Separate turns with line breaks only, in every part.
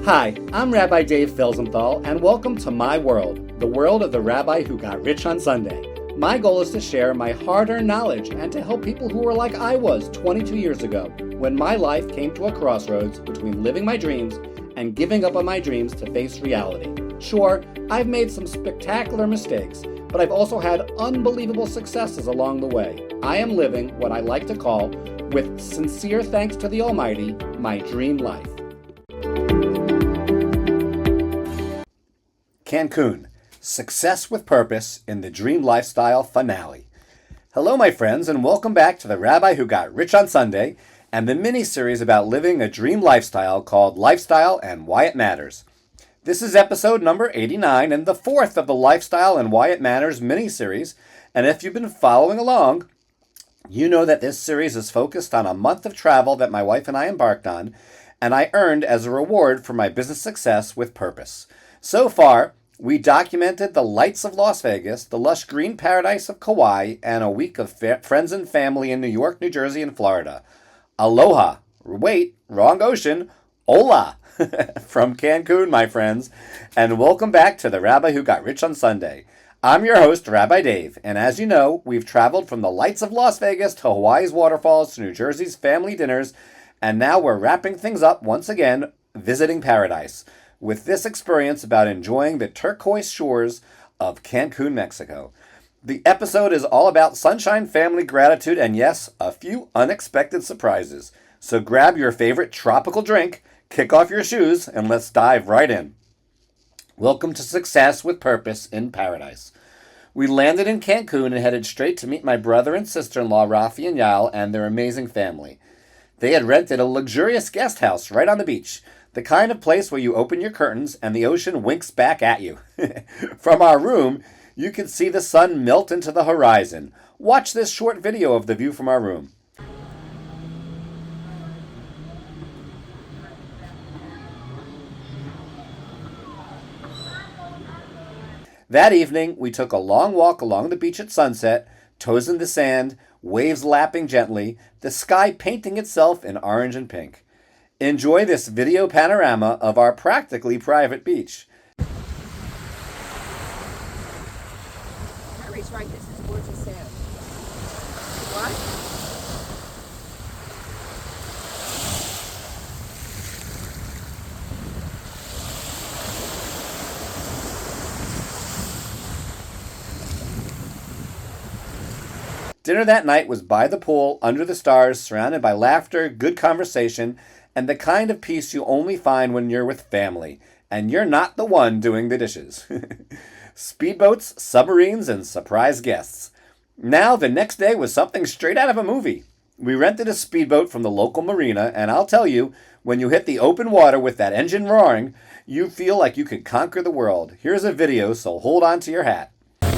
Hi, I'm Rabbi Dave Felsenthal, and welcome to my world, the world of the rabbi who got rich on Sunday. My goal is to share my hard-earned knowledge and to help people who were like I was 22 years ago, when my life came to a crossroads between living my dreams and giving up on my dreams to face reality. Sure, I've made some spectacular mistakes, but I've also had unbelievable successes along the way. I am living what I like to call, with sincere thanks to the Almighty, my dream life. Cancun, Success with Purpose in the Dream Lifestyle Finale. Hello, my friends, and welcome back to the Rabbi Who Got Rich on Sunday and the mini-series about living a dream lifestyle called Lifestyle and Why It Matters. This is episode number 89 and the fourth of the Lifestyle and Why It Matters mini-series, and if you've been following along, you know that this series is focused on a month of travel that my wife and I embarked on, and I earned as a reward for my business success with purpose. So far, we documented the lights of Las Vegas, the lush green paradise of Kauai, and a week of friends and family in New York, New Jersey, and Florida. Aloha. Wait, wrong ocean. Hola. From Cancun, my friends. And welcome back to the Rabbi Who Got Rich on Sunday. I'm your host, Rabbi Dave, and as you know, we've traveled from the lights of Las Vegas to Hawaii's waterfalls to New Jersey's family dinners, and now we're wrapping things up once again, visiting paradise, with this experience about enjoying the turquoise shores of Cancun, Mexico. The episode is all about sunshine, family, gratitude, and yes, a few unexpected surprises. So grab your favorite tropical drink, kick off your shoes, and let's dive right in. Welcome to Success with Purpose in Paradise. We landed in Cancun and headed straight to meet my brother and sister-in-law, Rafi and Yael, and their amazing family. They had rented a luxurious guest house right on the beach, the kind of place where you open your curtains and the ocean winks back at you. From our room, you could see the sun melt into the horizon. Watch this short video of the view from our room. That evening, we took a long walk along the beach at sunset, toes in the sand, waves lapping gently, the sky painting itself in orange and pink. Enjoy this video panorama of our practically private beach.
Harry's right, this is gorgeous sand. What?
Dinner that night was by the pool, under the stars, surrounded by laughter, good conversation, and the kind of peace you only find when you're with family, and you're not the one doing the dishes. Speedboats, submarines, and surprise guests. Now, the next day was something straight out of a movie. We rented a speedboat from the local marina, and I'll tell you, when you hit the open water with that engine roaring, you feel like you could conquer the world. Here's a video, so hold on to your hat.
I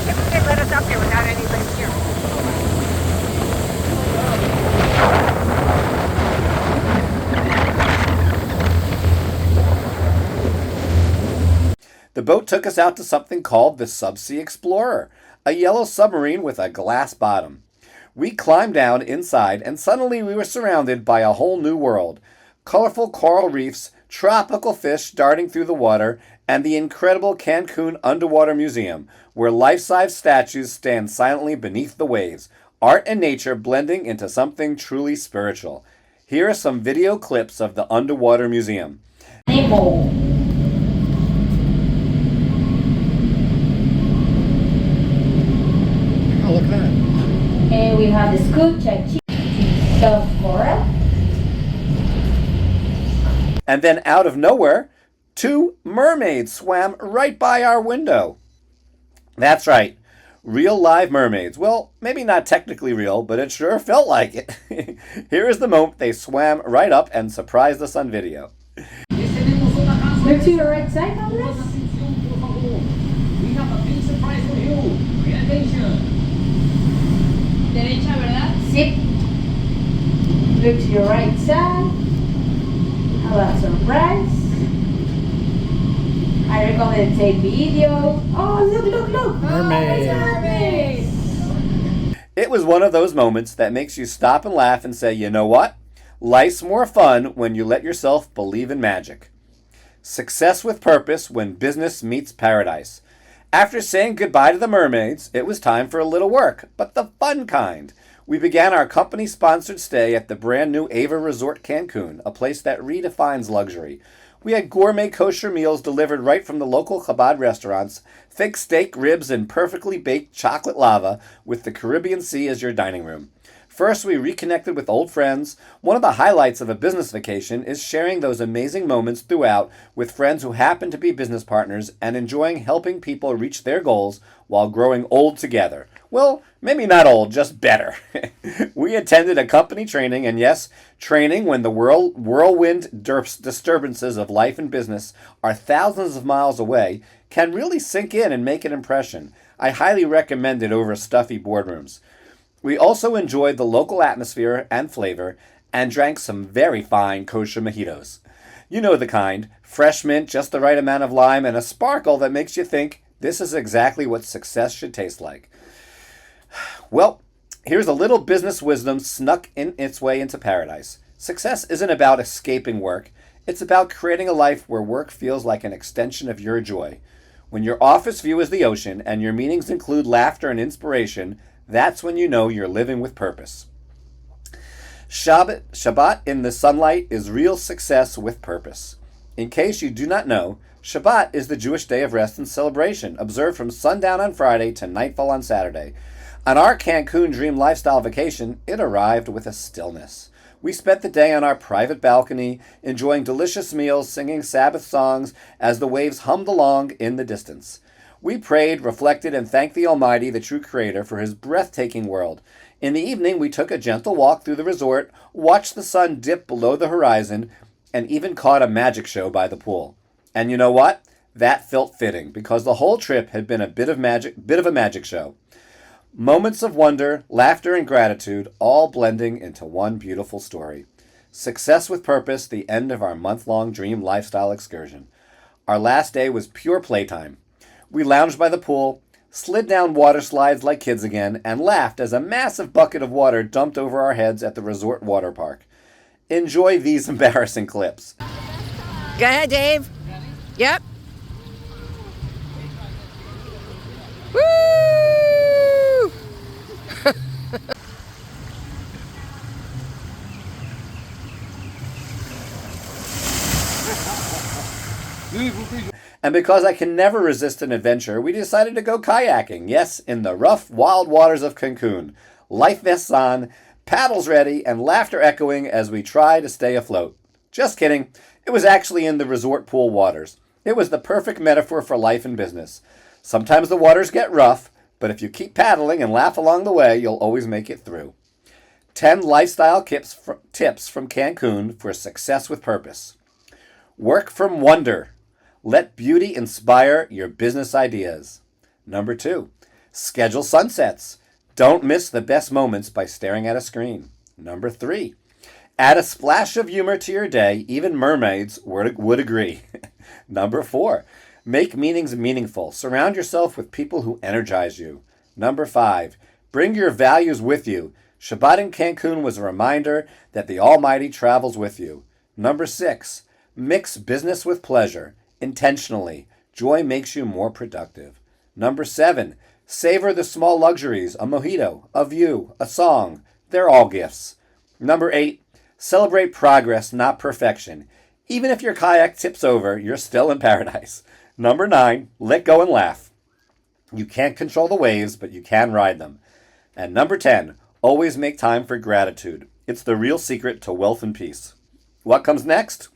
can't believe they let us up there without anybody here.
The boat took us out to something called the Subsea Explorer, a yellow submarine with a glass bottom. We climbed down inside and suddenly we were surrounded by a whole new world. Colorful coral reefs, tropical fish darting through the water, and the incredible Cancun Underwater Museum, where life-size statues stand silently beneath the waves, art and nature blending into something truly spiritual. Here are some video clips of the Underwater Museum.
Nemo.
Oh, look at that.
And we have the scoop check South Korea.
And then out of nowhere, two mermaids swam right by our window. That's right, real live mermaids. Well, maybe not technically real, but it sure felt like it. Here is the moment they swam right up and surprised us on video.
Look to your right side, Andres.
We have a big surprise for you. Pay attention.
Derecha, ¿verdad? Sí. Look to your right side. How about surprise? I recommend to take video. Oh, look.
Mermaid.
Mermaids.
It was one of those moments that makes you stop and laugh and say, you know what? Life's more fun when you let yourself believe in magic. Success with purpose when business meets paradise. After saying goodbye to the mermaids, it was time for a little work, but the fun kind. We began our company-sponsored stay at the brand new Ava Resort Cancun, a place that redefines luxury. We had gourmet kosher meals delivered right from the local Chabad restaurants, thick steak ribs and perfectly baked chocolate lava with the Caribbean Sea as your dining room. First, we reconnected with old friends. One of the highlights of a business vacation is sharing those amazing moments throughout with friends who happen to be business partners and enjoying helping people reach their goals while growing old together. Well, maybe not old, just better. We attended a company training, and yes, training when the whirlwind disturbances of life and business are thousands of miles away can really sink in and make an impression. I highly recommend it over stuffy boardrooms. We also enjoyed the local atmosphere and flavor and drank some very fine kosher mojitos. You know the kind, fresh mint, just the right amount of lime, and a sparkle that makes you think this is exactly what success should taste like. Well, here's a little business wisdom snuck in its way into paradise. Success isn't about escaping work. It's about creating a life where work feels like an extension of your joy. When your office view is the ocean and your meetings include laughter and inspiration, that's when you know you're living with purpose. Shabbat in the sunlight is real success with purpose. In case you do not know, Shabbat is the Jewish day of rest and celebration, observed from sundown on Friday to nightfall on Saturday. On our Cancun Dream Lifestyle vacation, it arrived with a stillness. We spent the day on our private balcony, enjoying delicious meals, singing Sabbath songs as the waves hummed along in the distance. We prayed, reflected, and thanked the Almighty, the true Creator, for His breathtaking world. In the evening, we took a gentle walk through the resort, watched the sun dip below the horizon, and even caught a magic show by the pool. And you know what? That felt fitting, because the whole trip had been a bit of a magic show. Moments of wonder, laughter, and gratitude, all blending into one beautiful story. Success with purpose, the end of our month-long dream lifestyle excursion. Our last day was pure playtime. We lounged by the pool, slid down water slides like kids again, and laughed as a massive bucket of water dumped over our heads at the resort water park. Enjoy these embarrassing clips.
Go ahead, Dave. Yep. Woo!
And because I can never resist an adventure, we decided to go kayaking. Yes, in the rough, wild waters of Cancun. Life vests on, paddles ready, and laughter echoing as we try to stay afloat. Just kidding. It was actually in the resort pool waters. It was the perfect metaphor for life and business. Sometimes the waters get rough, but if you keep paddling and laugh along the way, you'll always make it through. 10 lifestyle tips from Cancun for success with purpose. Work from wonder. Let beauty inspire your business ideas. Number 2, schedule sunsets. Don't miss the best moments by staring at a screen. Number 3, add a splash of humor to your day. Even mermaids would agree. Number 4, make meetings meaningful. Surround yourself with people who energize you. Number 5, bring your values with you. Shabbat in Cancun was a reminder that the Almighty travels with you. Number 6, mix business with pleasure. Intentionally. Joy makes you more productive. Number 7, savor the small luxuries. A mojito, a view, a song. They're all gifts. Number 8, celebrate progress, not perfection. Even if your kayak tips over, you're still in paradise. Number 9, let go and laugh. You can't control the waves, but you can ride them. And number 10, always make time for gratitude. It's the real secret to wealth and peace. What comes next?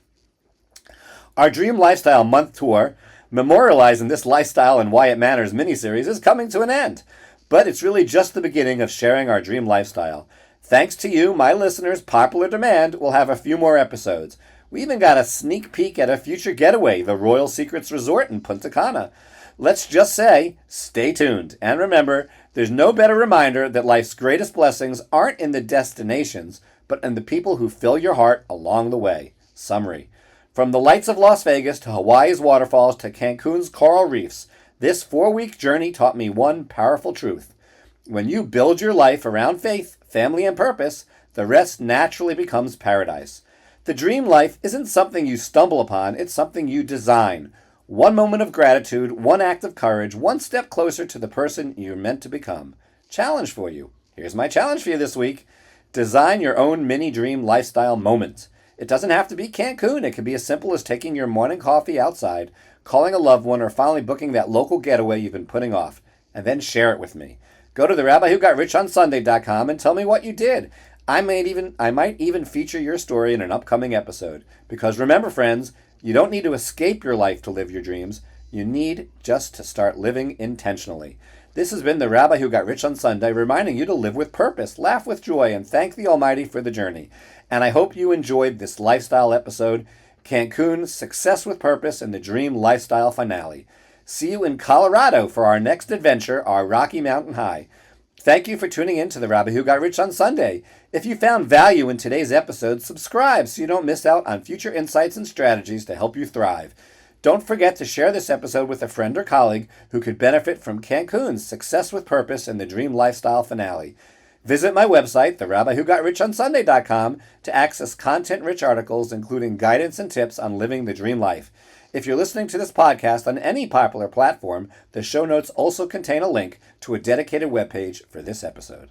Our Dream Lifestyle Month Tour, memorializing this lifestyle and why it matters miniseries, is coming to an end. But it's really just the beginning of sharing our dream lifestyle. Thanks to you, my listeners' popular demand, we'll have a few more episodes. We even got a sneak peek at a future getaway, the Royal Secrets Resort in Punta Cana. Let's just say, stay tuned. And remember, there's no better reminder that life's greatest blessings aren't in the destinations, but in the people who fill your heart along the way. Summary. From the lights of Las Vegas to Hawaii's waterfalls to Cancun's coral reefs, this 4-week journey taught me one powerful truth. When you build your life around faith, family, and purpose, the rest naturally becomes paradise. The dream life isn't something you stumble upon, it's something you design. One moment of gratitude, one act of courage, one step closer to the person you're meant to become. Challenge for you. Here's my challenge for you this week. Design your own mini dream lifestyle moment. It doesn't have to be Cancun. It can be as simple as taking your morning coffee outside, calling a loved one, or finally booking that local getaway you've been putting off. And then share it with me. Go to therabbiwhogotRichOnSunday.com and tell me what you did. I might even feature your story in an upcoming episode. Because remember, friends, you don't need to escape your life to live your dreams. You need just to start living intentionally. This has been the Rabbi Who Got Rich on Sunday, reminding you to live with purpose, laugh with joy, and thank the Almighty for the journey. And I hope you enjoyed this lifestyle episode, Cancun, Success with Purpose, and the Dream Lifestyle Finale. See you in Colorado for our next adventure, our Rocky Mountain High. Thank you for tuning in to the Rabbi Who Got Rich on Sunday. If you found value in today's episode, subscribe so you don't miss out on future insights and strategies to help you thrive. Don't forget to share this episode with a friend or colleague who could benefit from Cancun's Success with Purpose and the Dream Lifestyle Finale. Visit my website, therabbiwhogotRichOnSunday.com, to access content-rich articles including guidance and tips on living the dream life. If you're listening to this podcast on any popular platform, the show notes also contain a link to a dedicated webpage for this episode.